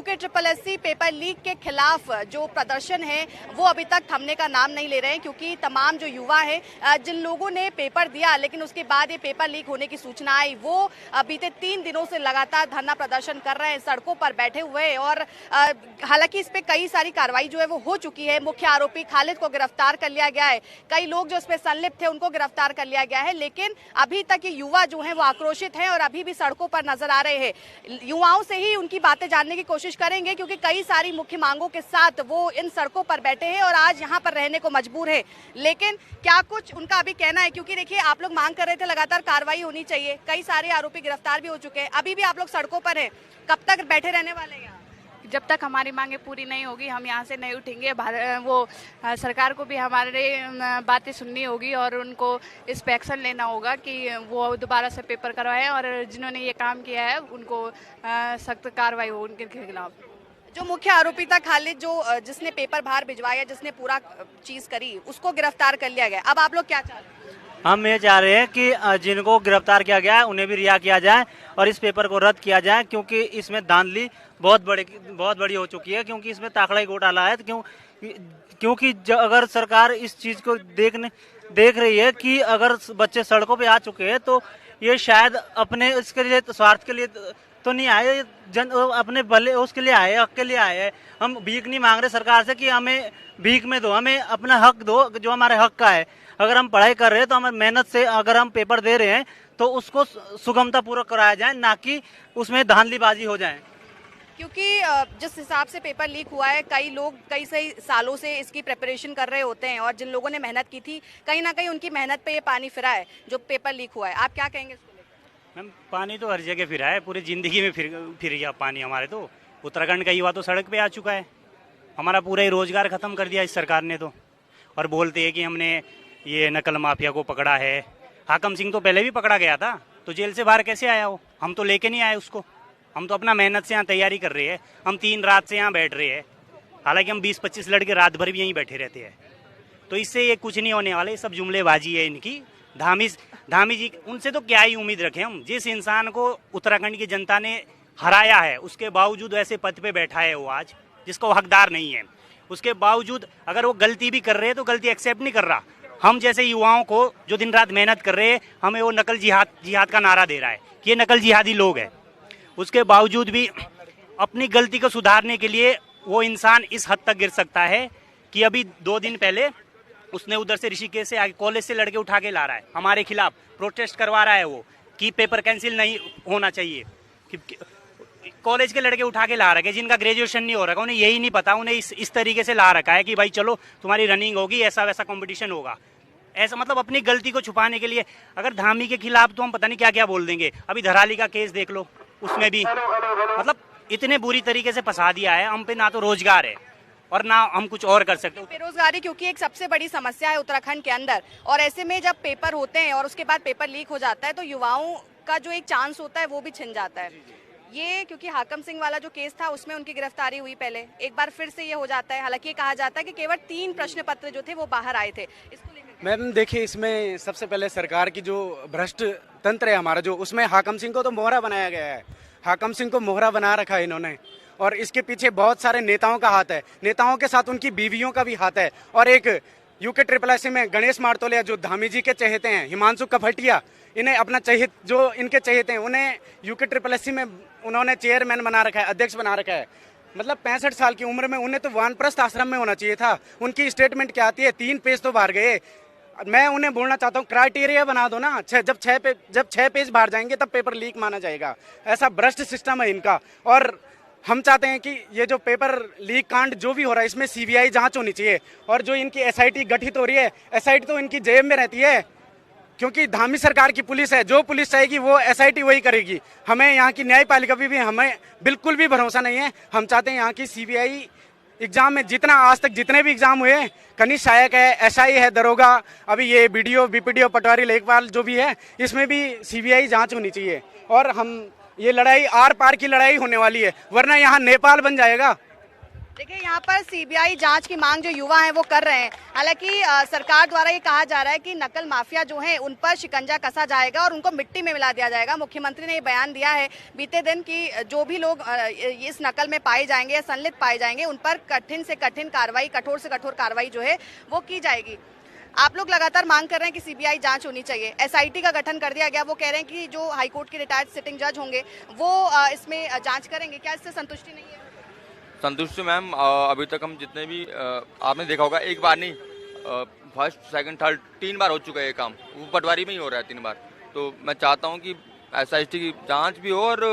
UK paper leak के खिलाफ जो प्रदर्शन है वो अभी तक थमने का नाम नहीं ले रहे हैं, क्योंकि तमाम जो युवा हैं जिन लोगों ने पेपर दिया लेकिन उसके बाद ये पेपर लीक होने की सूचना आई, वो बीते 3 दिनों से लगातार धरना प्रदर्शन कर रहे हैं, सड़कों पर बैठे हुए। और हालांकि इस पे कई सारी कार्रवाई जो है वो हो चुकी है। मुख्य आरोपी खालिद को गिरफ्तार कर लिया गया है, कई लोग जो इसमें संलिप्त थे उनको गिरफ्तार कर लिया गया है, लेकिन अभी तक ये युवा जो है वो आक्रोशित हैं और अभी भी सड़कों पर नजर आ रहे हैं। युवाओं से ही उनकी बातें जानने की कोशिश करेंगे, क्योंकि कई सारी मुख्य मांगों के साथ वो इन सड़कों पर बैठे हैं और आज यहाँ पर रहने को मजबूर है। लेकिन क्या कुछ उनका अभी कहना है, क्योंकि देखिए आप लोग मांग कर रहे थे लगातार कार्रवाई होनी चाहिए, कई सारे आरोपी गिरफ्तार भी हो चुके हैं, अभी भी आप लोग सड़कों पर हैं, कब तक बैठे रहने वाले हैं? जब तक हमारी मांगे पूरी नहीं होगी हम यहाँ से नहीं उठेंगे। वो सरकार को भी हमारे बातें सुननी होगी और उनको इस पे एक्शन लेना होगा कि वो दोबारा से पेपर करवाएं और जिन्होंने ये काम किया है उनको सख्त कार्रवाई हो उनके खिलाफ। जो मुख्य आरोपी था खालिद, जो जिसने पेपर बाहर भिजवाया, जिसने पूरा चीज करी, उसको गिरफ्तार कर लिया गया, अब आप लोग क्या चाह रहे हैं? हम ये चाह रहे हैं कि जिनको गिरफ्तार किया गया है उन्हें भी रिहा किया जाए और इस पेपर को रद्द किया जाए, क्योंकि इसमें धांधली बहुत बड़ी हो चुकी है, क्योंकि इसमें ताकड़ा ही घोटाला है। क्योंकि अगर सरकार इस चीज को देख रही है कि अगर बच्चे सड़कों पे आ चुके हैं तो ये शायद अपने इसके लिए स्वार्थ के लिए तो नहीं आए, अपने भले उसके लिए आए, हक के लिए आए हैं। हम भीख नहीं मांग रहे सरकार से कि हमें भीख में दो, हमें अपना हक दो जो हमारे हक का है। अगर हम पढ़ाई कर रहे हैं तो हमें मेहनत से अगर हम पेपर दे रहे हैं तो उसको सुगमता पूर्वक कराया जाए, ना कि उसमें धांधलीबाजी हो जाए। क्योंकि जिस हिसाब से पेपर लीक हुआ है, कई लोग कई सही सालों से इसकी प्रिपरेशन कर रहे होते हैं और जिन लोगों ने मेहनत की थी कहीं ना कहीं उनकी मेहनत पे ये पानी फिरा है जो पेपर लीक हुआ है। आप क्या कहेंगे इसको लेकर? मैम, पानी तो हर जगह फिरा है, पूरी जिंदगी में फिर गया पानी हमारे। तो उत्तराखंड का युवा तो सड़क पे आ चुका है, हमारा पूरा ही रोजगार खत्म कर दिया इस सरकार ने तो। और बोलते हैं कि हमने ये नकल माफिया को पकड़ा है। हाकम सिंह तो पहले भी पकड़ा गया था, तो जेल से बाहर कैसे आया वो? हम तो लेके नहीं आए उसको, हम तो अपना मेहनत से यहाँ तैयारी कर रहे हैं। हम 3 रात से यहाँ बैठ रहे हैं, हालांकि हम 20-25 लड़के रात भर भी यहीं बैठे रहते हैं। तो इससे ये कुछ नहीं होने वाले, सब जुमलेबाजी है इनकी। धामी जी, उनसे तो क्या ही उम्मीद रखें हम? जिस इंसान को उत्तराखंड की जनता ने हराया है उसके बावजूद ऐसे पद पे बैठा है वो आज, जिसका वो हकदार नहीं है, उसके बावजूद अगर वो गलती भी कर रहे हैं तो गलती एक्सेप्ट नहीं कर रहा। हम जैसे युवाओं को जो दिन रात मेहनत कर रहे हैं, हमें वो नकल जिहाद का नारा दे रहा है कि ये नकल जिहादी लोग हैं। उसके बावजूद भी अपनी गलती को सुधारने के लिए वो इंसान इस हद तक गिर सकता है कि अभी 2 दिन पहले उसने उधर से ऋषिकेश से आगे कॉलेज से लड़के उठा के ला रहा है, हमारे खिलाफ प्रोटेस्ट करवा रहा है वो कि पेपर कैंसिल नहीं होना चाहिए। कॉलेज के लड़के उठा के ला रखे जिनका ग्रेजुएशन नहीं हो रखा, उन्हें यही नहीं पता, उन्हें इस तरीके से ला रखा है कि भाई चलो तुम्हारी रनिंग होगी, ऐसा वैसा कंपटीशन होगा, ऐसा मतलब अपनी गलती को छुपाने के लिए। अगर धामी के खिलाफ तो हम पता नहीं क्या क्या बोल देंगे। अभी धराली का केस देख लो, उसमें भी मतलब इतने बुरी तरीके से फंसा दिया है। हम पे ना तो रोजगार है और ना हम कुछ और कर सकते। बेरोजगारी क्योंकि एक सबसे बड़ी समस्या है उत्तराखंड के अंदर, और ऐसे में जब पेपर होते हैं और उसके बाद पेपर लीक हो जाता है तो युवाओं का जो एक चांस होता है वो भी छिन जाता है। ये क्योंकि हाकम सिंह वाला जो केस था उसमें उनकी गिरफ्तारी हुई पहले, एक बार फिर से ये हो जाता है। हालांकि कहा जाता है कि केवल 3 प्रश्न पत्र जो थे वो बाहर आए थे। इसको लेकर मैम देखिए, इसमें सबसे पहले सरकार की जो भ्रष्ट तंत्र है हमारा, जो उसमें हाकम सिंह को तो मोहरा बनाया गया है। हाकम सिंह को मोहरा बना रखा है इन्होंने, और इसके पीछे बहुत सारे नेताओं का हाथ है। नेताओं के साथ उनकी बीवियों का भी हाथ है। और एक यूके में गणेश मार्तोलिया जो धामी जी के चहेते हैं, हिमांशु कफटिया, इन्हें अपना चहेत जो इनके चहेते हैं उन्हें यूके में उन्होंने चेयरमैन बना रखा है, अध्यक्ष बना रखा है। मतलब 65 साल की उम्र में उन्हें तो वानप्रस्थ आश्रम में होना चाहिए था। उनकी स्टेटमेंट क्या आती है, 3 पेज तो बाहर गए। मैं उन्हें बोलना चाहता हूँ, क्राइटेरिया बना दो ना, जब 6 पेज बाहर जाएंगे तब पेपर लीक माना जाएगा। ऐसा भ्रष्ट सिस्टम है इनका। और हम चाहते हैं कि ये जो पेपर लीक कांड जो भी हो रहा है इसमें सीबीआई जांच होनी चाहिए। और जो इनकी एसआईटी गठित हो रही है, एसआईटी तो इनकी जेब में रहती है, क्योंकि धामी सरकार की पुलिस है। जो पुलिस चाहेगी वो एसआईटी वही करेगी। हमें यहाँ की न्यायपालिका भी हमें बिल्कुल भी भरोसा नहीं है। हम चाहते हैं यहाँ की सीबीआई एग्जाम में जितना आज तक जितने भी एग्जाम हुए, कनिष्ठ सहायक है, एसआई है, दरोगा, अभी ये बीडीओ बीपीडीओ पटवारी लेखपाल जो भी है, इसमें भी सीबीआई जांच होनी चाहिए। और हम ये लड़ाई आर पार की लड़ाई होने वाली है, वरना यहाँ नेपाल बन जाएगा। देखिए, यहाँ पर सीबीआई जांच की मांग जो युवा हैं वो कर रहे हैं। हालांकि सरकार द्वारा ये कहा जा रहा है कि नकल माफिया जो हैं उन पर शिकंजा कसा जाएगा और उनको मिट्टी में मिला दिया जाएगा। मुख्यमंत्री ने ये बयान दिया है बीते दिन कि जो भी लोग इस नकल में पाए जाएंगे या संलिप्त पाए जाएंगे उन पर कठिन से कठिन कार्रवाई, कठोर से कठोर कार्रवाई जो है वो की जाएगी। आप लोग लगातार मांग कर रहे हैं कि सीबीआई जांच होनी चाहिए, एसआईटी का गठन कर दिया गया। वो कह रहे हैं कि जो हाईकोर्ट के रिटायर्ड सिटिंग जज होंगे वो इसमें जांच करेंगे। क्या इससे संतुष्टि नहीं है? संतुष्ट मैम, अभी तक हम जितने भी आपने देखा होगा, एक बार नहीं, फर्स्ट सेकंड थर्ड 3 बार हो चुका है ये काम, वो पटवारी में ही हो रहा है 3 बार। तो मैं चाहता हूँ कि एसआईटी की जांच भी हो और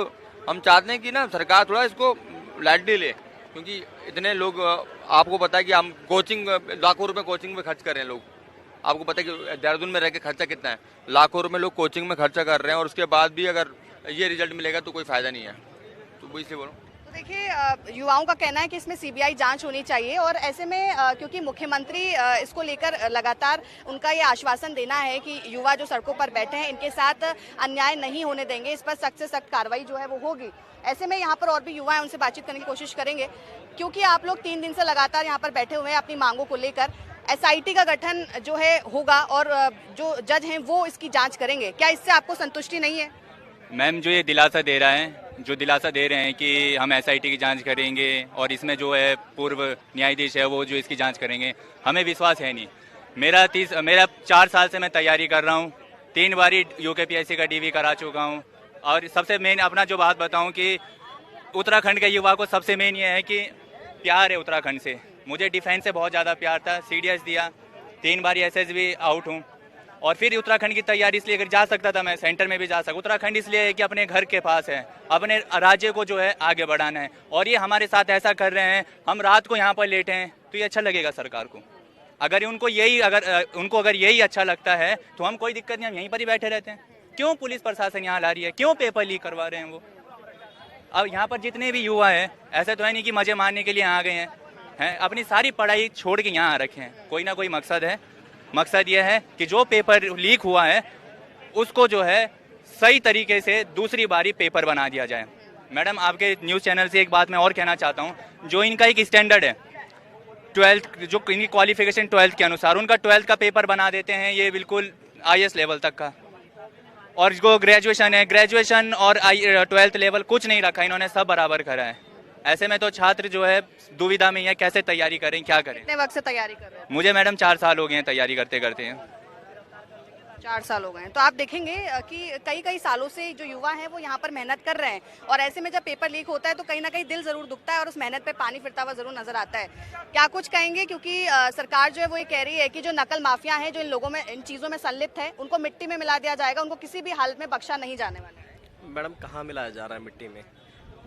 हम चाहते हैं कि ना सरकार थोड़ा इसको लाइटली ले, क्योंकि इतने लोग, आपको पता है कि हम कोचिंग लाखों रुपए कोचिंग में खर्च कर रहे हैं लोग। आपको पता है कि देहरादून में रह के खर्चा कितना है, लाखों रुपए लोग कोचिंग में खर्चा कर रहे हैं और उसके बाद भी अगर ये रिजल्ट मिलेगा तो कोई फायदा नहीं है। तो वो इसलिए बोलो। तो देखिए, युवाओं का कहना है कि इसमें सीबीआई जांच होनी चाहिए और ऐसे में क्योंकि मुख्यमंत्री इसको लेकर लगातार उनका ये आश्वासन देना है कि युवा जो सड़कों पर बैठे हैं इनके साथ अन्याय नहीं होने देंगे, इस पर सख्त से सख्त कार्रवाई जो है वो होगी। ऐसे में यहाँ पर और भी युवा हैं, उनसे बातचीत करने की कोशिश करेंगे, क्योंकि आप लोग 3 दिन से लगातार यहाँ पर बैठे हुए हैं अपनी मांगों को लेकर। एसआईटी का गठन जो है होगा और जो जज हैं वो इसकी जांच करेंगे। क्या इससे आपको संतुष्टि नहीं है? मैम, जो ये दिलासा दे रहा है, जो दिलासा दे रहे हैं कि हम एसआईटी की जांच करेंगे और इसमें जो है पूर्व न्यायाधीश है वो जो इसकी जांच करेंगे, हमें विश्वास है नहीं। मेरा 4 साल से मैं तैयारी कर रहा हूँ, 3 बारी यूकेपीएससी का डीवी करा चुका हूँ। और सबसे मेन अपना जो बात बताऊँ कि उत्तराखंड के युवा को सबसे मेन ये है कि प्यार है उत्तराखंड से। मुझे डिफेंस से बहुत ज़्यादा प्यार था, सीडीएस दिया, 3 बारी एसएसबी आउट हूँ और फिर उत्तराखंड की तैयारी इसलिए अगर जा सकता था मैं सेंटर में भी जा सकता। उत्तराखंड इसलिए है कि अपने घर के पास है, अपने राज्य को जो है आगे बढ़ाना है और ये हमारे साथ ऐसा कर रहे हैं। हम रात को यहाँ पर लेटे हैं तो ये अच्छा लगेगा सरकार को। अगर उनको यही अच्छा लगता है तो हम कोई दिक्कत नहीं, हम यहीं पर ही बैठे रहते हैं। क्यों पुलिस प्रशासन यहाँ ला रही है, क्यों पेपर लीक करवा रहे हैं वो? अब यहाँ पर जितने भी युवा हैं ऐसे तो है नहीं कि मजे मारने के लिए आ गए हैं, अपनी सारी पढ़ाई छोड़ के यहाँ आ रखे हैं। कोई ना कोई मकसद है। मकसद यह है कि जो पेपर लीक हुआ है उसको जो है सही तरीके से दूसरी बारी पेपर बना दिया जाए। मैडम, आपके न्यूज़ चैनल से एक बात मैं और कहना चाहता हूँ, जो इनका एक स्टैंडर्ड है 12th, जो इनकी क्वालिफिकेशन 12th के अनुसार, उनका 12th का पेपर बना देते हैं ये बिल्कुल IAS लेवल तक का। और जो ग्रेजुएशन है, ग्रेजुएशन और 12th लेवल कुछ नहीं रखा इन्होंने, सब बराबर करा है। ऐसे में तो छात्र जो है दुविधा में है, कैसे तैयारी करें, क्या करें। कितने वक्त से तैयारी कर रहे हैं? मुझे मैडम 4 साल हो गए हैं तैयारी करते करते। 4 साल हो गए हैं। तो आप देखेंगे कि कई सालों से जो युवा हैं वो यहाँ पर मेहनत कर रहे हैं और ऐसे में जब पेपर लीक होता है तो कहीं ना कहीं दिल जरूर दुखता है और उस मेहनत पे पानी फिरता हुआ जरूर नजर आता है। क्या कुछ कहेंगे, क्योंकि सरकार जो है वो ये कह रही है कि जो नकल माफिया है, जो इन लोगों में, इन चीज़ों में संलिप्त है, उनको मिट्टी में मिला दिया जाएगा, उनको किसी भी हालत में बख्शा नहीं जाने वाला। मैडम, कहाँ मिलाया जा रहा है मिट्टी में?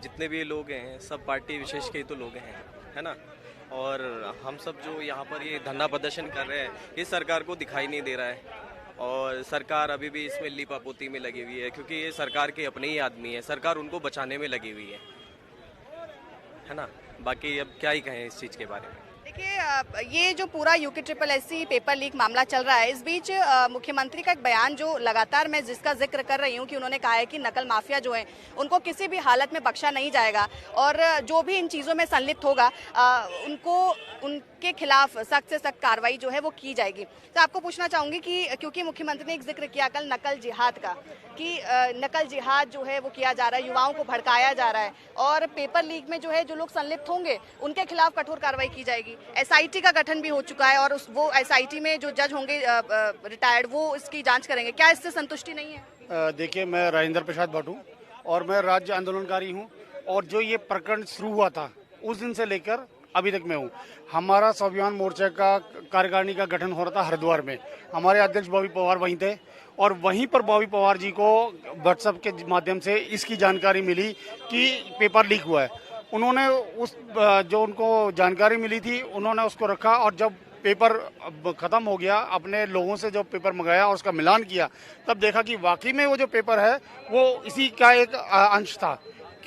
जितने भी लोग हैं सब पार्टी विशेष के ही तो लोग हैं, है ना। और हम सब जो यहाँ पर ये धरना प्रदर्शन कर रहे हैं ये सरकार को दिखाई नहीं दे रहा है और सरकार अभी भी इसमें लीपापोती में लगी हुई है, क्योंकि ये सरकार के अपने ही आदमी है, सरकार उनको बचाने में लगी हुई है ना। बाकी अब क्या ही कहें इस चीज़ के बारे में। देखिए, ये जो पूरा UKSSC पेपर लीक मामला चल रहा है, इस बीच मुख्यमंत्री का एक बयान जो लगातार मैं जिसका जिक्र कर रही हूँ कि उन्होंने कहा है कि नकल माफिया जो है उनको किसी भी हालत में बख्शा नहीं जाएगा और जो भी इन चीज़ों में संलिप्त होगा उनके खिलाफ सख्त से सख्त कार्रवाई जो है वो की जाएगी। तो आपको पूछना चाहूँगी कि क्योंकि मुख्यमंत्री ने एक जिक्र किया कल नकल जिहाद का, कि नकल जिहाद जो है वो किया जा रहा है, युवाओं को भड़काया जा रहा है और पेपर लीक में जो है जो लोग संलिप्त होंगे उनके खिलाफ कठोर कार्रवाई की जाएगी। एसआईटी का गठन भी हो चुका है और वो एसआईटी में जो जज होंगे रिटायर्ड वो इसकी जांच करेंगे। क्या इससे संतुष्टि नहीं है? देखिए, मैं राजेंद्र प्रसाद भट्ट हूँ और मैं राज्य आंदोलनकारी हूँ और जो ये प्रकरण शुरू हुआ था उस दिन से लेकर अभी तक मैं हूँ। हमारा स्वाभिमान मोर्चा का कार्यकारिणी का गठन हो रहा था हरिद्वार में, हमारे अध्यक्ष बॉबी पवार वहीं थे और वहीं पर बॉबी पवार जी को व्हाट्सएप के माध्यम से इसकी जानकारी मिली कि पेपर लीक हुआ है। उन्होंने उस जो उनको जानकारी मिली थी उन्होंने उसको रखा और जब पेपर ख़त्म हो गया, अपने लोगों से जो पेपर मंगाया और उसका मिलान किया, तब देखा कि वाकई में वो जो पेपर है वो इसी का एक अंश था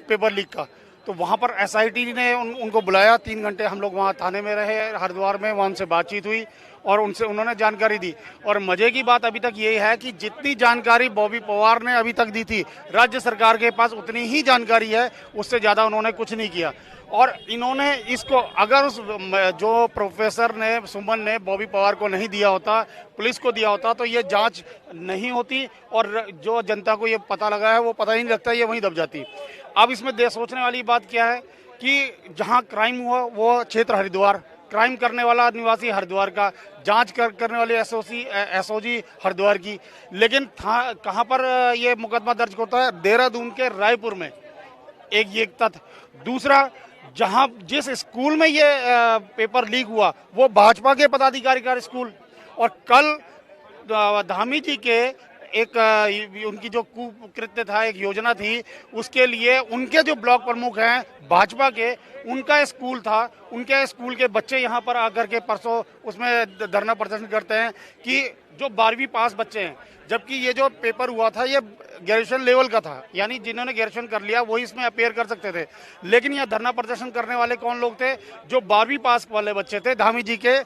पेपर लीक का। तो वहाँ पर एसआईटी ने उनको बुलाया, 3 घंटे हम लोग वहाँ थाने में रहे हरिद्वार में, वहाँ उनसे बातचीत हुई और उनसे उन्होंने जानकारी दी। और मजे की बात अभी तक यही है कि जितनी जानकारी बॉबी पवार ने अभी तक दी थी राज्य सरकार के पास उतनी ही जानकारी है, उससे ज़्यादा उन्होंने कुछ नहीं किया। और इन्होंने इसको अगर उस जो प्रोफेसर ने सुमन ने बॉबी पवार को नहीं दिया होता, पुलिस को दिया होता, तो ये जांच नहीं होती और जो जनता को ये पता लगा है वो पता ही नहीं लगता, ये वहीं दब जाती। अब इसमें सोचने वाली बात क्या है कि जहां क्राइम हुआ वो क्षेत्र हरिद्वार, क्राइम करने वाला निवासी हरिद्वार का, जांच करने वाले एसओजी हरिद्वार की, लेकिन कहां पर ये मुकदमा दर्ज होता है? देहरादून के रायपुर में। एक ये तथ्य। दूसरा, जहां जिस स्कूल में ये पेपर लीक हुआ वो भाजपा के पदाधिकारी का स्कूल, और कल धामी जी के एक उनकी जो कुकृत्य था, एक योजना थी, उसके लिए उनके जो ब्लॉक प्रमुख हैं भाजपा के, उनका स्कूल था, उनके स्कूल के बच्चे यहाँ पर आकर के परसों उसमें धरना प्रदर्शन करते हैं कि जो 12वीं पास बच्चे हैं, जबकि ये जो पेपर हुआ था ये ग्रेजुएशन लेवल का था, यानी जिन्होंने ग्रेजुएशन कर लिया वही इसमें अपेयर कर सकते थे। लेकिन यहाँ धरना प्रदर्शन करने वाले कौन लोग थे? जो 12वीं पास वाले बच्चे थे, धामी जी के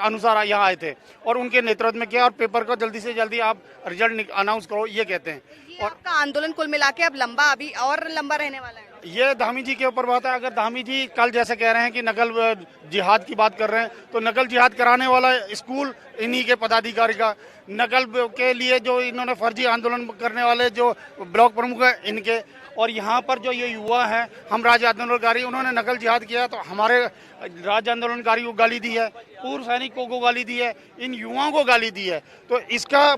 अनुसार यहाँ आए थे और उनके नेतृत्व में किया और पेपर को जल्दी से जल्दी आप रिजल्ट अनाउंस करो, ये कहते हैं। और आपका आंदोलन कुल मिला के अब लंबा, अभी और लंबा रहने वाला है। ये धामी जी के ऊपर बात है। अगर धामी जी कल जैसे कह रहे हैं कि नकल जिहाद की बात कर रहे हैं, तो नकल जिहाद कराने वाला स्कूल इन्हीं के पदाधिकारी का, नकल के लिए जो इन्होंने फर्जी आंदोलन करने वाले जो ब्लॉक प्रमुख हैं इनके, और यहाँ पर जो ये युवा हैं, हम राज्य आंदोलनकारी, उन्होंने नकल जिहाद किया तो हमारे राज्य आंदोलनकारी को गाली दी है, पूर्व सैनिकों को गाली दी है, इन युवाओं को गाली दी है। तो इसका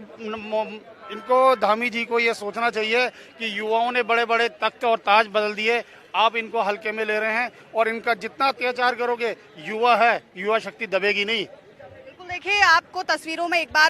इनको धामी जी को ये सोचना चाहिए कि युवाओं ने बड़े बड़े तख्त और ताज बदल दिए, आप इनको हल्के में ले रहे हैं और इनका जितना अत्याचार करोगे, युवा है, युवा शक्ति दबेगी नहीं। बिल्कुल, देखिए आपको तस्वीरों में एक बार